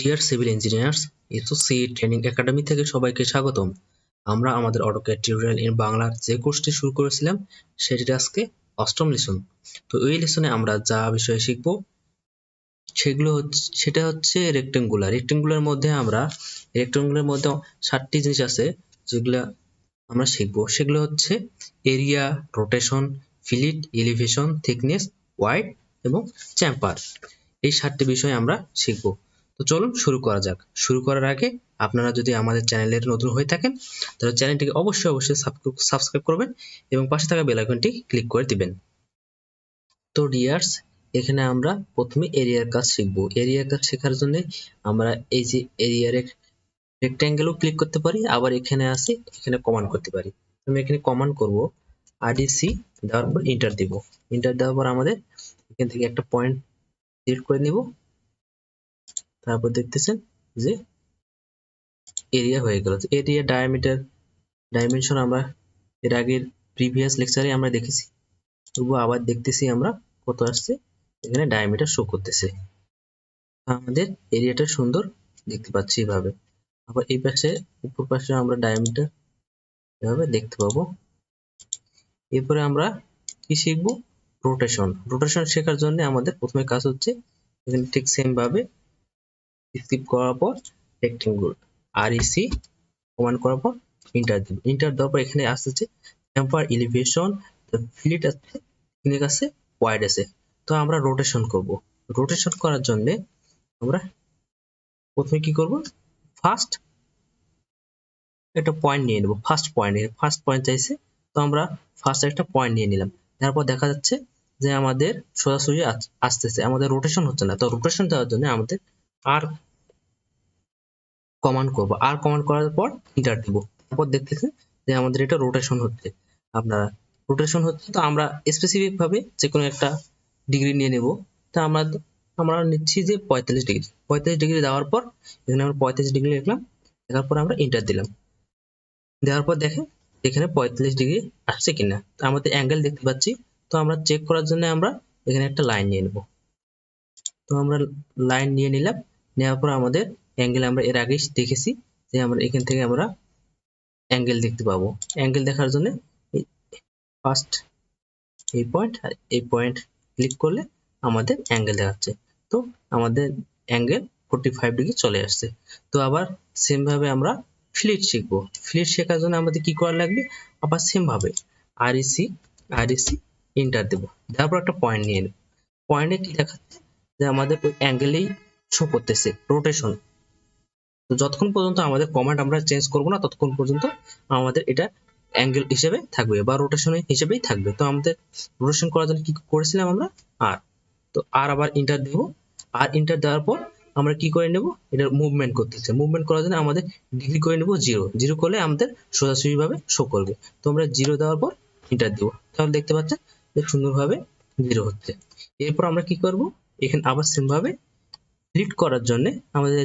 Deer civil engineers, SOC training academy থেকে সবাইকে স্বাগতম। আমরা আমাদের অটোক্যাড টিউটোরিয়াল ইন বাংলার যে কোর্সটি শুরু করেছিলাম সেটি আজকে 8ম লেসন। তো এই লেসনে আমরা যা বিষয়ে শিখব সেটা হচ্ছে রেক্টেঙ্গুলার। রেক্টেঙ্গুলার মধ্যে 7টি জিনিস আছে যেগুলো আমরা শিখব। সেগুলো হচ্ছে area, rotation, fillet, elevation, thickness, wide এবং চ্যাম্পার। এই 7টি বিষয় আমরা শিখব। তো চলুন শুরু করা যাক। শুরু করার আগে আপনারা যদি আমাদের চ্যানেলের নতুন হয়ে থাকেন তাহলে চ্যানেলটিকে অবশ্যই সাবস্ক্রাইব করবেন এবং পাশে থাকা বেল আইকনটি ক্লিক করে দিবেন। তো ডিয়ার্স, এখানে আমরা প্রথমে এরিয়ার কাজ শিখব। এরিয়ার কাজ শেখার জন্য আমরা এই যে এরিয়ার রেক্ট্যাঙ্গেলও ক্লিক করতে পারি, আবার এখানে আছে এখানে কমান্ড করতে পারি। আমি এখানে কমান্ড করব আরডিসি, দেওয়ার পর এন্টার দিব। এন্টার দেওয়ার পর আমাদের এখান থেকে একটা পয়েন্ট সিলেক্ট করে নিব। তারপর দেখতেছেন যে এরিয়া হয়ে গেল। এরিয়া ডাইমেনশন আমরা এর আগের প্রিভিয়াস লেকচারে আমরা দেখেছি, তবুও আবার দেখতেছি আমরা কত আসছে। এখানে ডায়ামিটার শো করতেছে, আমাদের এরিয়াটা সুন্দর দেখতে পাচ্ছি এভাবে। আবার এই পাশে উপর পাশে আমরা ডায়ামিটার এভাবে দেখতে পাবো। এরপরে আমরা কি শিখবো? রোটেশন শেখার জন্য আমাদের প্রথমে কাজ হচ্ছে এখানে ঠিক সেম ভাবে স্কিপ করার পর রেক্টেঙ্গল আরইসি কমান্ড করার পর এন্টার দিব। এন্টার দেওয়ার পর এখানে আসছে চ্যাম্পার, এলিভেশন, ফিলিট আছে, থিকনেস আছে, ওয়াইড আছে। তো আমরা রোটেশন করব। রোটেশন করার জন্য আমরা প্রথমে কি করব? ফার্স্ট একটা পয়েন্ট নিয়ে নেব। ফার্স্ট পয়েন্ট চাইছে, তো আমরা ফার্স্ট একটা পয়েন্ট নিয়ে নিলাম। তারপর দেখা যাচ্ছে যে আমাদের সোজাসুজি আসতেছে, আমাদের রোটেশন হচ্ছে না। তো রোটেশন দেওয়ার জন্য আমাদের আর কমান্ড করব। আর কমান্ড করার পর এন্টার দিব। তারপর দেখতেছেন যে আমাদের এটা রোটেশন হচ্ছে। আপনারা রোটেশন হচ্ছে, তো আমরা স্পেসিফিক ভাবে যে কোনো একটা ডিগ্রি নিয়ে নেব। তো আমরা নিচ্ছি যে 45 ডিগ্রি দেওয়ার পর এখানে আমরা 35 ডিগ্রি লিখলাম। দেওয়ার পর আমরা এন্টার দিলাম। দেওয়ার পর দেখেন এখানে 45 ডিগ্রি আসছে কিনা। তো আমাদের অ্যাঙ্গেল দেখতে পাচ্ছি। তো আমরা চেক করার জন্য আমরা এখানে একটা লাইন নিয়ে নেব। তো আমরা লাইন নিয়ে নিলাম। নেওয়ার পর আমাদের অ্যাঙ্গেল আমরা এর আগে দেখেছি যে আমরা এখান থেকে আমরা অ্যাঙ্গেল দেখতে পাবো। অ্যাঙ্গেল দেখার জন্য ফার্স্ট এই পয়েন্ট আর এই পয়েন্ট ক্লিক করলে আমাদের অ্যাঙ্গেল দেখাচ্ছে। তো আমাদের অ্যাঙ্গেল 45 ডিগ্রি চলে আসছে। তো আবার সেম ভাবে আমরা ফ্লিট শিখবো। ফ্লিট শেখার জন্য আমাদের কি করা লাগবে? আবার সেম ভাবে আরইসি এন্টার দেব। দেওয়ার পর একটা পয়েন্ট নিয়ে নেব। পয়েন্টে কি দেখাচ্ছে? যে আমাদের ওই অ্যাঙ্গেলেই শো করতেছে রোটেশন। তো যতক্ষণ পর্যন্ত আমাদের কমান্ড আমরা চেঞ্জ করব না ততক্ষণ পর্যন্ত আমাদের এটা অ্যাঙ্গেল হিসেবে থাকবে বা রোটেশন হিসেবেই থাকবে। তো আমাদের রোটেশন করার জন্য কি করেছিলাম আমরা? আর তো আর আবার এন্টার দেব। আর এন্টার দেওয়ার পর আমরা কি করে নেব? এটা মুভমেন্ট করতেছে। মুভমেন্ট করার জন্য আমাদের ডিগ্রি করে নেব 0 করলে আমাদের সোজাসুজি ভাবে শো করবে। তো আমরা 0 দেওয়ার পর এন্টার দেব। তাহলে দেখতে পাচ্ছেন যে সুন্দরভাবে 0 হচ্ছে। এরপর আমরা কি করব? এখানে আবার সেম ভাবে ফ্লিট করার জন্য আমাদের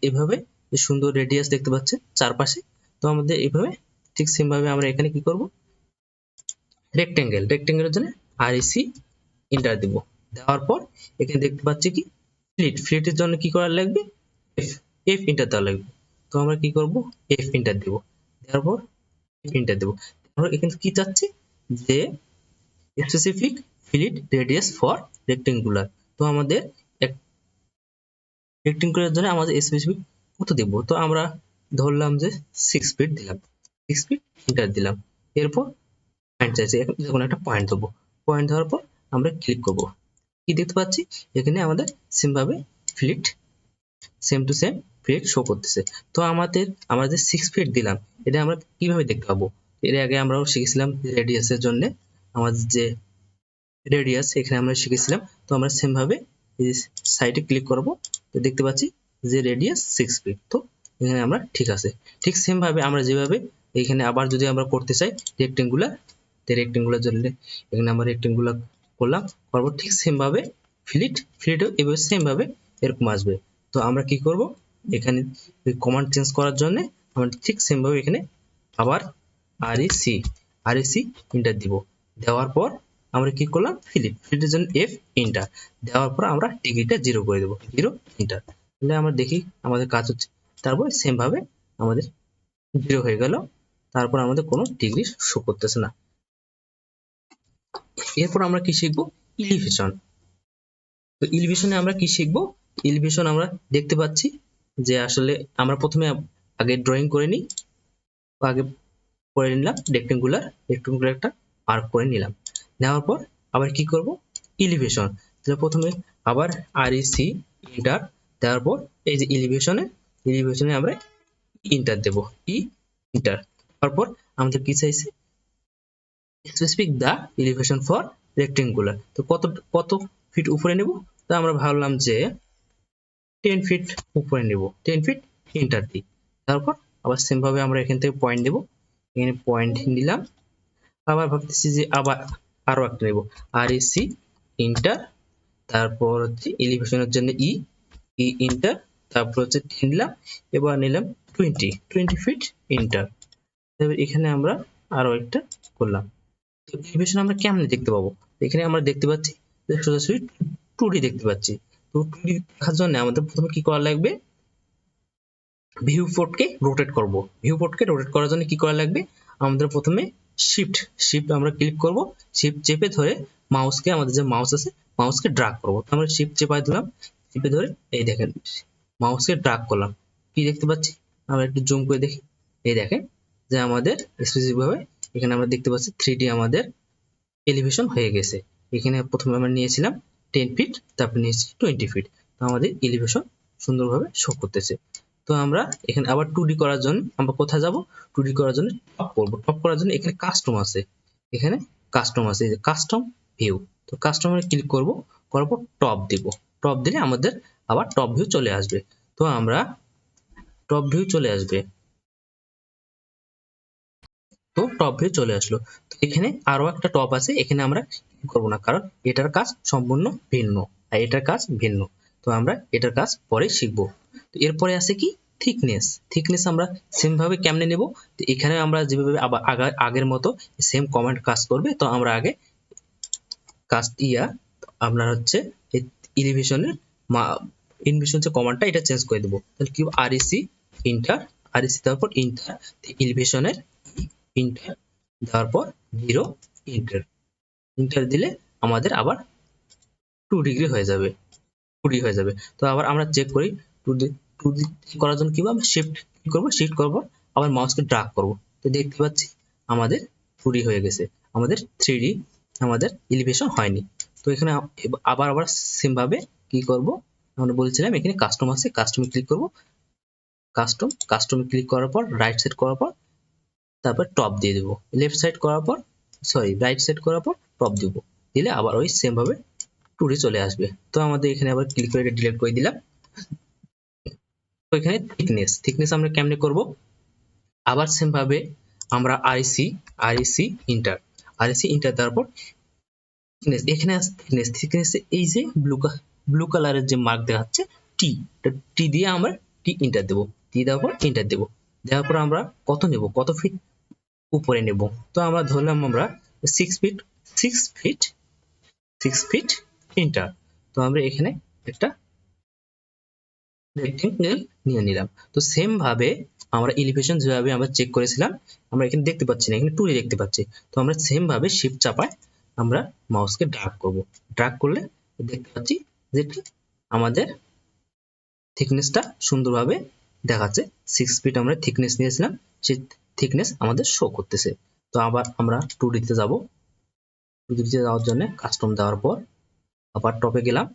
এভাবে যে সুন্দর রেডিয়াস দেখতে পাচ্ছেন চারপাশে। তো আমাদের এইভাবে ঠিক সেম ভাবে আমরা এখানে কি করব? রেক্টেঙ্গেলের জন্য আরইসি এন্টার দিব। দেওয়ার পর এখানে দেখতে পাচ্ছি কি ফ্লিটের জন্য কি করা লাগবে? এফ এন্টার দেওয়া লাগবে। তো আমরা কি করব? এফ এন্টার দেব। দেওয়ার পর এফ এন্টার দেব। তারপর এখানে কি চাচ্ছি? যে স্পেসিফিক ফিলিট রেডিয়াস ফর রেক্টেঙ্গুলার। তো আমাদের রেক্টেঙ্গুলার জন্য আমাদের স্পেসিফিক কত দেব? তো আমরা ধরলাম যে 6 ফিট দিলাম। 6 ফিট এন্টার দিলাম। এরপর পয়েন্ট চাইছে, যখন একটা পয়েন্ট দেবো। পয়েন্ট দেওয়ার পর আমরা ক্লিক করব। কি দেখতে পাচ্ছি? এখানে আমাদের সেম ভাবে ফিলিট সেম টু সেম ফিলিট শো করতেছে। তো আমরা যে 6 ফিট দিলাম এটা আমরা কিভাবে দেখতে পাবো? এর আগে আমরাও শিখেছিলাম রেডিয়াসের জন্য আমাদের যে রেডিয়াস এখানে আমরা শিখেছিলাম। তো আমরা সেম ভাবে এই সাইডে ক্লিক করব। তো দেখতে পাচ্ছি যে রেডিয়াস 6 ফিট। তো এখানে আমরা ঠিক আছে। ঠিক সেম ভাবে আমরা যেভাবে এখানে আবার যদি আমরা করতে চাই রেক্টেঙ্গুলার জন্য এখানে আমরা রেক্টেঙ্গুলার করলাম, তারপর ঠিক সেম ভাবে ফিলিটও এভাবে সেম ভাবে এরকম আসবে। তো আমরা কি করব? এখানে কমান্ড চেঞ্জ করার জন্য আমরা ঠিক সেম ভাবে এখানে আবার আরইসি এন্টার দিব। দেওয়ার পর আমরা কি করলাম? ফিলিটের জন্য এফ এন্টার দেওয়ার পর আমরা ডিগ্রিটা 0 করে দেব। 0 এন্টার। তাহলে আমরা দেখি আমাদের কাজ হচ্ছে, তারপর সেম ভাবে আমাদের 0 হয়ে গেল, তারপর আমাদের কোনো ডিগ্রি শো করতেছে না। এরপর আমরা কি শিখবো? ইলিভেশন। তো ইলিভেশনে আমরা কি শিখবো? ইলিভেশন আমরা দেখতে পাচ্ছি যে আসলে আমরা প্রথমে আগে ড্রয়িং করে নিই, আগে করে নিলাম রেক্টেঙ্গুলার একটা আর্ক করে নিলাম, নেওয়ার পর আবার কি করব? ইলিভেশন। তাহলে প্রথমে আবার আরইসি ইন্টার দেওয়ার পর এই যে ইলিভেশনে আমরা ইন্টার দেব, ইন্টার। তারপর আমাদের কি চাইছে? Specific the elevation for rectangular. তো কত ফিট উপরে নেব? তো আমরা ভাবলাম যে 10 ফিট উপরে নেব, 10 ফিট এন্টার দিই। তারপর আবার সেম ভাবে আমরা এখান থেকে পয়েন্ট দেব, এখানে পয়েন্ট নিলাম। আবার ভাবতেছি যে আবার আরো একটা নেব, আরইসি ইন্টার, তারপর হচ্ছে এলিভেশনের জন্য ইন্টার, তারপর হচ্ছে 10 নিলাম, এবার নিলাম 20 ফিট ইন্টার। তারপর এখানে আমরা আরো একটা করলাম। তো এলিভেশন আমরা কেমনে দেখতে পাবো? এখানে আমরা দেখতে পাচ্ছি যে সোজাসুজি 2D দেখতে পাচ্ছি। তো 2D দেখার জন্য আমাদের প্রথমে কি করা লাগবে? ভিউ পোর্টকে রোটেট করব। ভিউ পোর্টকে রোটেট করার জন্য কি করা লাগবে? আমাদের প্রথমে শিফট আমরা ক্লিক করব, শিফট চেপে ধরে মাউসকে, আমাদের যে মাউস আছে মাউসকে ড্র্যাগ করব। তো আমরা শিফট চেপে দিলাম, চেপে ধরে এই দেখেন মাউসকে ড্র্যাগ করলাম, কি দেখতে পাচ্ছি? আমরা একটু জুম করে দেখি, এই দেখেন যে আমাদের স্পেসিফিক ভাবে এখানে আমরা দেখতে পাচ্ছি 3D আমাদের এলিভেশন হয়ে গেছে। এখানে প্রথমে আমরা নিয়েছিলাম 10 ফিট, তারপর নিয়েছি 20 ফিট। তো আমাদের এলিভেশন সুন্দরভাবে শো করতেছে। তো আমরা এখানে আবার 2D করার জন্য আমরা কোথায় যাব? 2D করার জন্য টপ করব। টপ করার জন্য এখানে কাস্টম আছে, এখানে কাস্টম আছে, এই যে কাস্টম ভিউ। তো কাস্টমে ক্লিক করব, করার পর টপ দিব। টপ দিলে আমাদের আবার টপ ভিউ চলে আসবে। তো আমরা টপ ভিউ চলে আসবে, তো টপ ভিউ চলে আসলো। তো এখানে আরো একটা টপ আছে, এখানে আমরা করব না, কারণ এটার কাজ সম্পূর্ণ ভিন্ন আর এটার কাজ ভিন্ন। তো আমরা এটার কাজ পরে শিখবো। তো এরপরে আছে কি? থিকনেস আমরা সেম ভাবে কেমনে নেব? তো এখানে আমরা যেভাবে আবার আগের মতো সেম কমান্ড কাজ করবে। তো আমরা আগে কাজ আপনার হচ্ছে ইলিভেশনের ইনভিশন যে কমান্ডটা এটা চেঞ্জ করে দেবো। তাহলে কি? আরইসি ইন্টার, আরইসি তারপর ইন্টার, ইলিভেশনের ইন্টার দেওয়ার পর 0 ইন্টার দিলে আমাদের আবার 2 ডিগ্রি হয়ে যাবে, 2D হয়ে যাবে। তো আবার আমরা চেক করি 2D করার জন্য কি হবে? শিফট করব, শিফট করব, আবার মাউসকে ড্র্যাগ করব। তো দেখতে পাচ্ছি আমাদের 2D হয়ে গেছে, আমাদের 3D আমাদের এলিভেশন হয়নি। তো এখানে আবার সেম ভাবে কি করব? আমরা বলছিলাম এখানে কাস্টম আছে, কাস্টমে ক্লিক করব, কাস্টমে ক্লিক করার পর রাইট সাইড করার পর তারপর টপ দিয়ে দেবো, লেফট সাইড করার পর রাইট সাইড করার পর টপ দিব, দিলে আবার ওই সেম ভাবে 2D চলে আসবে। তো আমাদের এখানে আবার ক্লিক করে ডিলিট করে দিলাম। তো এখানে থিকনেস আমরা কেমনে করব? আবার সেম ভাবে আমরা আরইসি ইন্টার দেওয়ার পর এখানে থিকনেস এই যে ব্লু কালারের যে মার্ক দেখাচ্ছে টি দিয়ে আমরা ইন্টার দেবো, টি দেওয়ার পর ইন্টার দেবো। দেওয়ার পর আমরা কত নেব? কত ফিট উপরে নেব? তো আমরা ধরলাম আমরা 6 ফিট ইন্টার। তো আমরা এখানে একটা রেক্টেঙ্গেল নিয়ে নিলাম। তো সেম ভাবে আমরা এলিভেশন যেভাবে আমরা চেক করেছিলাম, আমরা এখানে দেখতে পাচ্ছি না, এখানে 2D দেখতে পাচ্ছি। তো আমরা সেম ভাবে শিফট চাপায় আমরা মাউসকে ড্র্যাগ করব, ড্র্যাগ করলে দেখতে পাচ্ছি যে আমাদের থিকনেসটা সুন্দরভাবে দেখাচ্ছে। 6 ফিট আমরা থিকনেস নিয়েছিলাম, সেই থিকনেস আমাদের শো করতেছে। তো আবার আমরা 2D তে যাব, 2D তে যাওয়ার জন্য কাস্টম দেওয়ার পর আবার টপে গেলাম।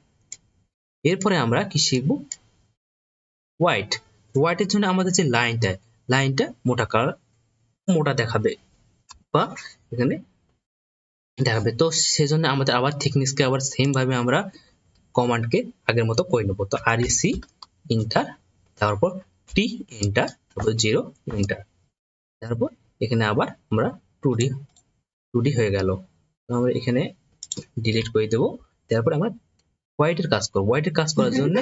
এরপরে আমরা কি শিখব? হোয়াইটের জন্য আমাদের যে লাইনটা মোটা দেখাবে বা এখানে দেখাবে। তো সেজন্য আমাদের আবার থিকনেসকে আবার সেম ভাবে আমরা কমান্ডকে আগের মতো করে নেব। তো আরইসি ইন্টার, তারপর টি এন্টার, তারপর 0 এন্টার, তারপর এখানে আবার আমরা 2D হয়ে গেল। তো আমরা এখানে ডিলিট করে দেব। তারপর আমরা হোয়াইটের কাজ করব। হোয়াইটের কাজ করার জন্য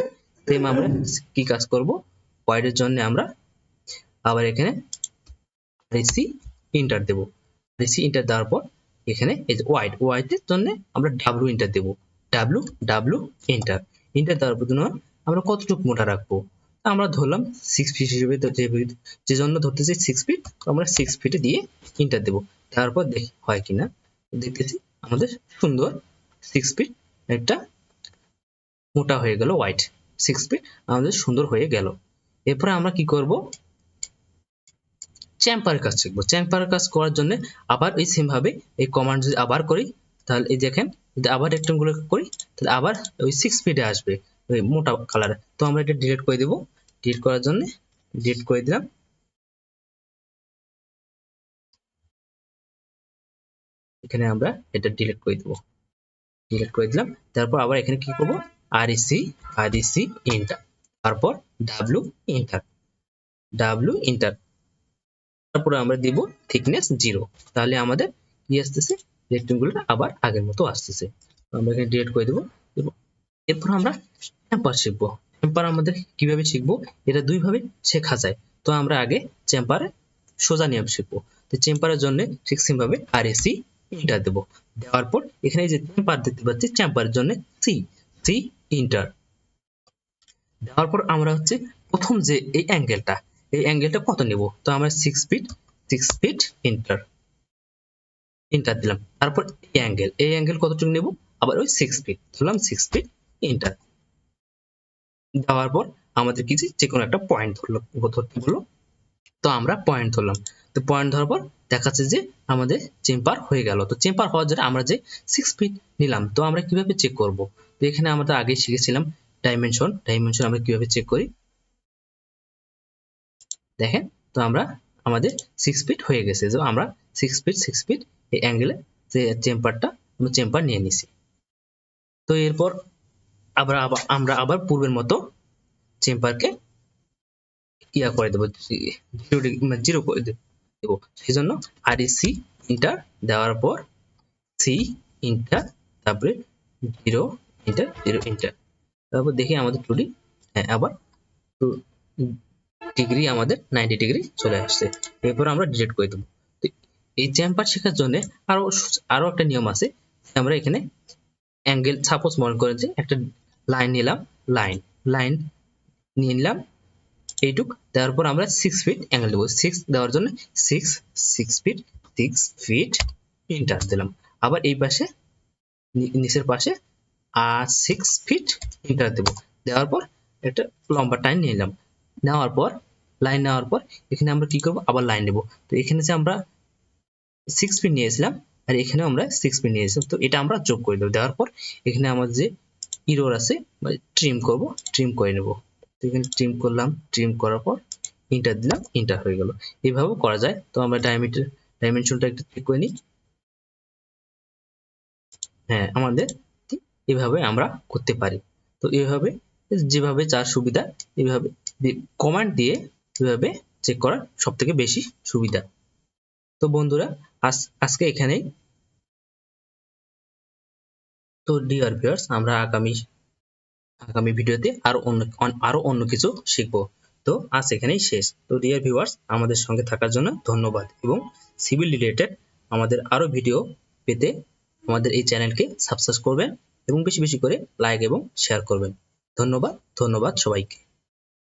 সেম আমরা কি কাজ করব? হোয়াইটের জন্য আমরা আবার এখানে আরইসি ইন্টার দেব, আরইসি ইন্টার দেওয়ার পর এখানে এই যে হোয়াইটের জন্য আমরা ডাব্লিউ ইন্টার দেব, ডাব্লিউ ইন্টার দেওয়ার জন্য আমরা কতটুকু মোটা রাখবো, আমরা ধরলাম 6 ফিট হিসেবে, তো যে জন্য ধরতেছি 6 ফিট, তো আমরা 6 ফিটে দিয়ে এন্টার দেব। তারপর দেখি হয় কিনা, দেখতেছি আমাদের সুন্দর 6 ফিট একটা মোটা হয়ে গেল, ওয়াইড 6 ফিট আমাদের সুন্দর হয়ে গেল। এরপরে আমরা কি করব, চ্যাম্পারের কাজ শিখবো। চ্যাম্পারের কাজ করার জন্য আবার এই সেম ভাবে এই কমান্ড যদি আবার করি, তাহলে এই দেখেন যদি আবার রেক্টেঙ্গুলার করি, তাহলে আবার ওই 6 ফিটে আসবে ওই মোটা কালার। তো আমরা এটা ডিলিট করে দেব। ডিলিট করার জন্য ডিলিট করে দিলাম। এখানে আমরা এটা ডিলিট করে দেব, ডিলিট করে দিলাম। তারপর আবার এখানে কি করব, আরইসি এন্টার, তারপর ডাব্লিউ এন্টার, তারপরে আমরা দিব থিকনেস 0। তাহলে আমাদের কি আসতেছে, রেক্টেঙ্গুলার আবার আগের মতো আসতেছে। আমরা এখানে ডিলিট করে দেব। এরপর আমরা চ্যাম্পার শিখবো। চ্যাম্পার আমাদের কিভাবে শিখবো, এটা দুই ভাবে শেখা যায়। তো আমরা আগে চ্যাম্পারে সোজা নিয়ম শিখবো। তো চ্যাম্পারের জন্য ঠিক সেম ভাবে আরএসি এন্টার দেব। দেওয়ার পর এখানে যে চ্যাম্পার দেখতে পাচ্ছি, চ্যাম্পারের জন্য সি এন্টার দেওয়ার পর আমরা হচ্ছে প্রথম যে এই অ্যাঙ্গেলটা কত নেব, তো আমরা 6 ফিট এন্টার দিলাম। তারপর এই অ্যাঙ্গেল কতটুকু নেব, আবার ওই 6 ফিট ধরলাম, 6 ফিট এন্টার দেওয়ার পর আমাদের কিছু যে কোনো একটা পয়েন্ট ধরতে বললো। তো আমরা পয়েন্ট ধরলাম। তো পয়েন্ট ধরার পর দেখাচ্ছে যে আমাদের চেম্বার হয়ে গেল। তো চেম্বার হওয়ার জন্য আমরা যে 6 ফিট নিলাম, তো আমরা কিভাবে চেক করব, তো এখানে আমরা আগে শিখেছিলাম ডাইমেনশন আমরা কিভাবে চেক করি দেখেন। তো আমরা আমাদের 6 ফিট হয়ে গেছে, যে আমরা 6 ফিট এই অ্যাঙ্গেলে যে চেম্বার নিয়ে নিছি। তো এরপর আমরা আবার পূর্বের মতো চেম্বারকে ইয়া করে দেবো, 0 করে দেবো। সেই জন্য আরইসি এন্টার দেওয়ার পর সি এন্টার, তারপরে 0 এন্টার, তারপর দেখি আমাদের 2D, হ্যাঁ আবার 2 ডিগ্রি আমাদের 90 ডিগ্রি চলে আসছে। এরপর আমরা ডিলিট করে দেবো। তো এই চেম্বার শেখার জন্য আরো একটা নিয়ম আছে। আমরা এখানে অ্যাঙ্গেল, সাপোজ মনে করেন যে একটা লাইন নিলাম, লাইন নিয়ে নিলাম এইটুক, দেওয়ার পর আমরা 6 ফিট অ্যাঙ্গেল দেবো। 6 দেওয়ার জন্য 6 ফিট এন্টার দিলাম। আবার এই পাশে নিচের পাশে 6 ফিট এন্টার দেবো। দেওয়ার পর একটা লম্বা টাইম নিলাম, নেওয়ার পর এখানে আমরা কি করব, আবার লাইন নেব। তো এখানে যে আমরা 6 ফিট নিয়েছিলাম আর এখানে আমরা 6 ফিট নিয়েছিলাম, তো এটা আমরা যোগ করে দেবো। দেওয়ার পর এখানে আমাদের যে ইরোর আছে ট্রিম করে নেব। তো এখানে ট্রিম করার পর এন্টার দিলাম, এন্টার হয়ে গেল। এইভাবে করা যায়। তো আমরা ডাইমেনশনটা একটু ঠিক করে নিই। হ্যাঁ, আমাদের এভাবে আমরা করতে পারি। তো এইভাবে যেভাবে যার সুবিধা, এইভাবে কমান্ড দিয়ে এভাবে চেক করা সব থেকে বেশি সুবিধা। তো বন্ধুরা আজকে এখানেই। তো ডিয়ার ভিউয়ার্স, আমরা আগামী ভিডিওতে আরো অন্য কিছু শিখবো। তো আজ এখানেই শেষ। তো ডিয়ার ভিউয়ার্স, আমাদের সঙ্গে থাকার জন্য ধন্যবাদ, এবং সিভিল রিলেটেড আমাদের আরো ভিডিও পেতে আমাদের এই চ্যানেলকে সাবস্ক্রাইব করবেন এবং বেশি বেশি করে লাইক এবং শেয়ার করবেন। ধন্যবাদ সবাইকে।